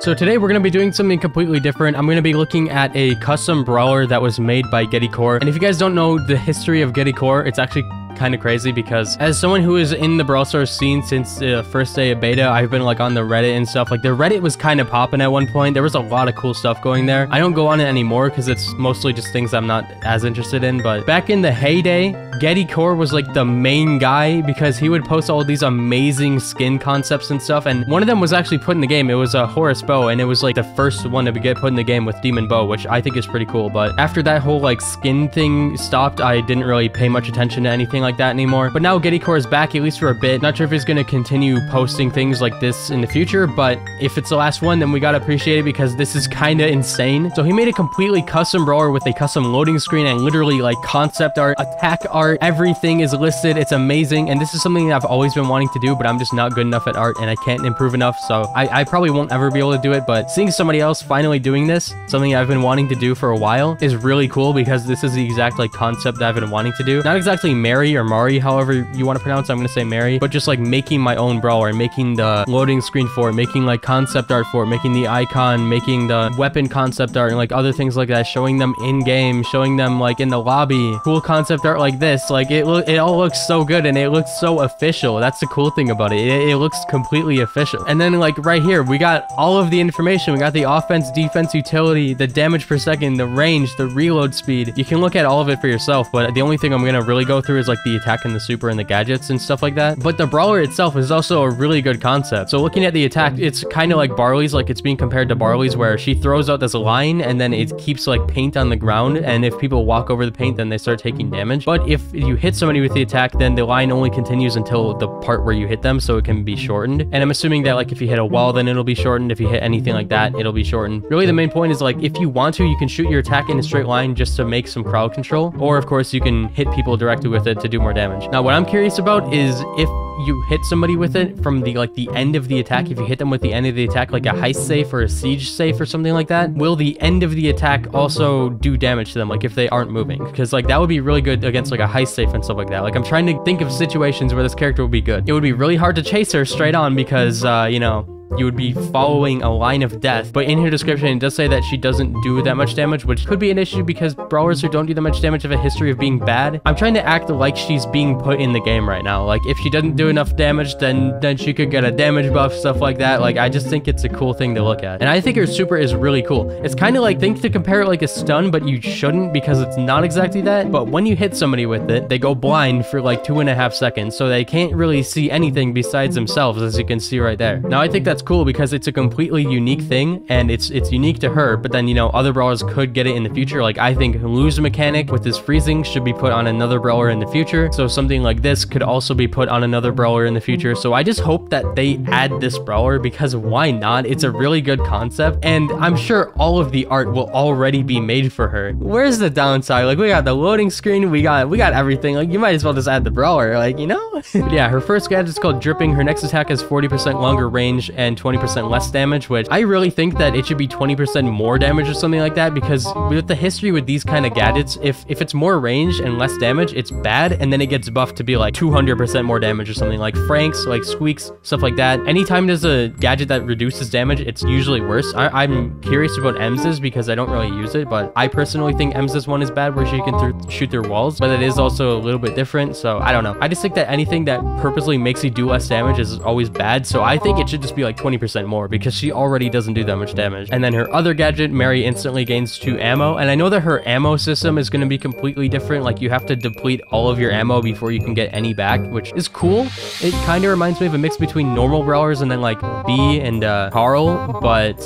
So today we're going to be doing something completely different. I'm going to be looking at a custom brawler that was made by Gedikor. And if you guys don't know the history of Gedikor, it's actually kind of crazy because as someone who is in the Brawlstars scene since the first day of beta, I've been like on the Reddit and stuff. Like the Reddit was kind of popping at one point. There was a lot of cool stuff going there. I don't go on it anymore because it's mostly just things I'm not as interested in. But back in the heyday, Gedikor was like the main guy because he would post all these amazing skin concepts and stuff. And one of them was actually put in the game. It was a Horus bow, and it was like the first one to get put in the game with Demon Bow, which I think is pretty cool. But after that whole like skin thing stopped, I didn't really pay much attention to anything like that anymore. But now Gedikor is back, at least for a bit. Not sure if he's going to continue posting things like this in the future, but if it's the last one, then we gotta appreciate it because this is kind of insane. So he made a completely custom brawler with a custom loading screen and literally like concept art, attack art, everything is listed. It's amazing, and this is something that I've always been wanting to do, but I'm just not good enough at art and I can't improve enough, so I probably won't ever be able to do it. But seeing somebody else finally doing this, something I've been wanting to do for a while, is really cool because this is the exact like concept that I've been wanting to do. Not exactly Mary or Mari, however you want to pronounce it, I'm gonna say Mary, but just like making my own brawler, making the loading screen for it, making like concept art for it, making the icon, making the weapon concept art, and like other things like that, showing them in game, showing them like in the lobby, cool concept art like this. Like it all looks so good and it looks so official. That's the cool thing about it. It looks completely official. And then like right here, we got all of the information. We got the offense, defense, utility, the damage per second, the range, the reload speed. You can look at all of it for yourself, but the only thing I'm gonna really go through is like the attack and the super and the gadgets and stuff like that. But the brawler itself is also a really good concept. So looking at the attack, it's kind of like Barley's, like it's being compared to Barley's, where she throws out this line and then it keeps like paint on the ground, and if people walk over the paint, then they start taking damage. But if you hit somebody with the attack, then the line only continues until the part where you hit them, so it can be shortened. And I'm assuming that like if you hit a wall, then it'll be shortened. If you hit anything like that, it'll be shortened. Really the main point is like if you want to, you can shoot your attack in a straight line just to make some crowd control, or of course you can hit people directly with it to do more damage. Now what I'm curious about is if you hit somebody with it from the like the end of the attack, if you hit them with the end of the attack, like a heist safe or a siege safe or something like that, will the end of the attack also do damage to them, like if they aren't moving? Because like that would be really good against like a heist safe and stuff like that. Like I'm trying to think of situations where this character would be good. It would be really hard to chase her straight on because you know, you would be following a line of death. But in her description, it does say that she doesn't do that much damage, which could be an issue because brawlers who don't do that much damage have a history of being bad. I'm trying to act like she's being put in the game right now. Like if she doesn't do enough damage, then she could get a damage buff, stuff like that. Like I just think it's a cool thing to look at. And I think her super is really cool. It's kind of like, think to compare it like a stun, but you shouldn't because it's not exactly that. But when you hit somebody with it, they go blind for like 2.5 seconds. So they can't really see anything besides themselves, as you can see right there. Now I think that's cool because it's a completely unique thing and it's unique to her, but then you know other brawlers could get it in the future. Like I think Lu's mechanic with his freezing should be put on another brawler in the future, so something like this could also be put on another brawler in the future. So I just hope that they add this brawler because why not? It's a really good concept, and I'm sure all of the art will already be made for her. Where's the downside? Like we got the loading screen, we got everything. Like you might as well just add the brawler, like, you know. But yeah, her first gadget is called dripping. Her next attack has 40% longer range and 20% less damage, which I really think that it should be 20% more damage or something like that, because with the history with these kind of gadgets, if it's more range and less damage, it's bad, and then it gets buffed to be like 200% more damage or something. Like Frank's, like Squeaks, stuff like that. Anytime there's a gadget that reduces damage, it's usually worse. I'm curious about Ems's because I don't really use it, but I personally think Ems's one is bad, where she can shoot through walls, but it is also a little bit different, so I don't know. I just think that anything that purposely makes you do less damage is always bad, so I think it should just be like 20% more because she already doesn't do that much damage. And then her other gadget, Mary instantly gains 2 ammo, and I know that her ammo system is going to be completely different. Like you have to deplete all of your ammo before you can get any back, which is cool. It kind of reminds me of a mix between normal brawlers and then like B and Carl, but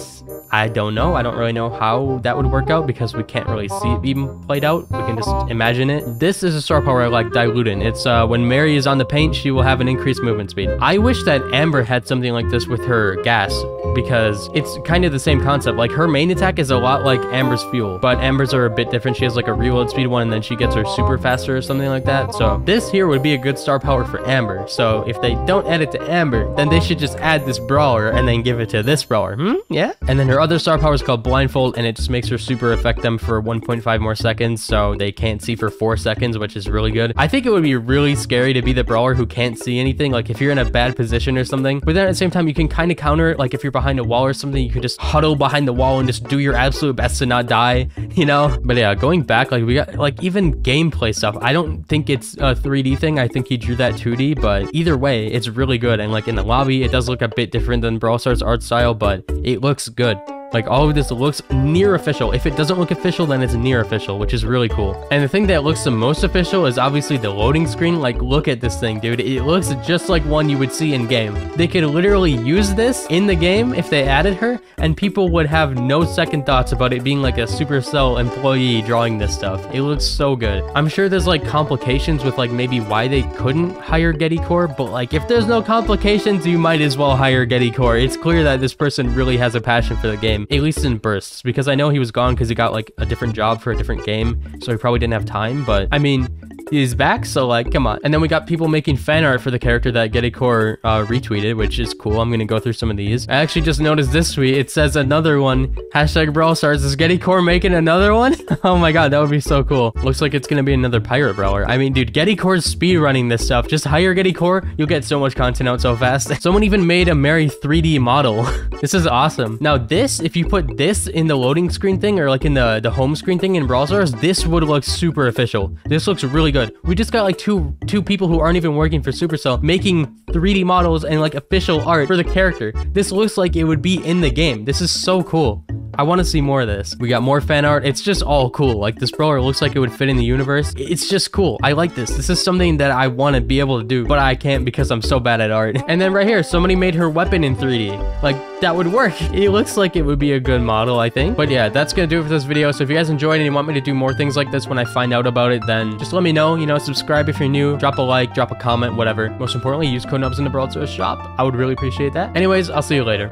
I don't know. I don't really know how that would work out because we can't really see it being played out. We can just imagine it. This is a star power I like, Diluting. It's when Mary is on the paint, she will have an increased movement speed. I wish that Amber had something like this with her gas, because it's kind of the same concept. Like her main attack is a lot like Amber's fuel, but Amber's are a bit different. She has like a reload speed one, and then she gets her super faster or something like that. So this here would be a good star power for Amber. So if they don't add it to Amber, then they should just add this brawler and then give it to this brawler. Yeah? And then her Her other star power is called Blindfold, and it just makes her super affect them for 1.5 more seconds, so they can't see for 4 seconds, which is really good. I think it would be really scary to be the brawler who can't see anything, like if you're in a bad position or something. But then at the same time, you can kind of counter it, like if you're behind a wall or something, you can just huddle behind the wall and just do your absolute best to not die, you know? But yeah, going back, like we got like even gameplay stuff. I don't think it's a 3D thing. I think he drew that 2D, but either way, it's really good. And like in the lobby, it does look a bit different than Brawl Stars art style, but it looks good. Like all of this looks near official. If it doesn't look official, then it's near official, which is really cool. And the thing that looks the most official is obviously the loading screen. Like look at this thing, dude. It looks just like one you would see in game. They could literally use this in the game if they added her, and people would have no second thoughts about it being like a Supercell employee drawing this stuff. It looks so good. I'm sure there's like complications with like maybe why they couldn't hire Gedikor, but like if there's no complications, you might as well hire Gedikor. It's clear that this person really has a passion for the game. At least in bursts, because I know he was gone because he got like a different job for a different game, so he probably didn't have time. But I mean, he's back, so like come on. And then we got people making fan art for the character that Gedikor retweeted, which is cool. I'm gonna go through some of these. I actually just noticed this tweet. It says another one, hashtag Brawlstars. Is Gedikor making another one? Oh my god, that would be so cool. Looks like it's gonna be another pirate brawler. I mean, dude, Gedikor's speedrunning this stuff. Just hire Gedikor, you'll get so much content out so fast. Someone even made a Mary 3D model. This is awesome. Now this, if you put this in the loading screen thing, or like in the home screen thing in Brawl Stars, this would look super official. This looks really good. We just got like two people who aren't even working for Supercell making 3D models and like official art for the character. This looks like it would be in the game. This is so cool. I want to see more of this. We got more fan art. It's just all cool. Like this brawler looks like it would fit in the universe. It's just cool. I like this. This is something that I want to be able to do, but I can't because I'm so bad at art. And then right here, somebody made her weapon in 3D. Like that would work. It looks like it would be a good model, I think. But yeah, that's going to do it for this video. So if you guys enjoyed and you want me to do more things like this when I find out about it, then just let me know. You know, subscribe if you're new, drop a like, drop a comment, whatever. Most importantly, use code NUBS in the Brawlstars shop. I would really appreciate that. Anyways, I'll see you later.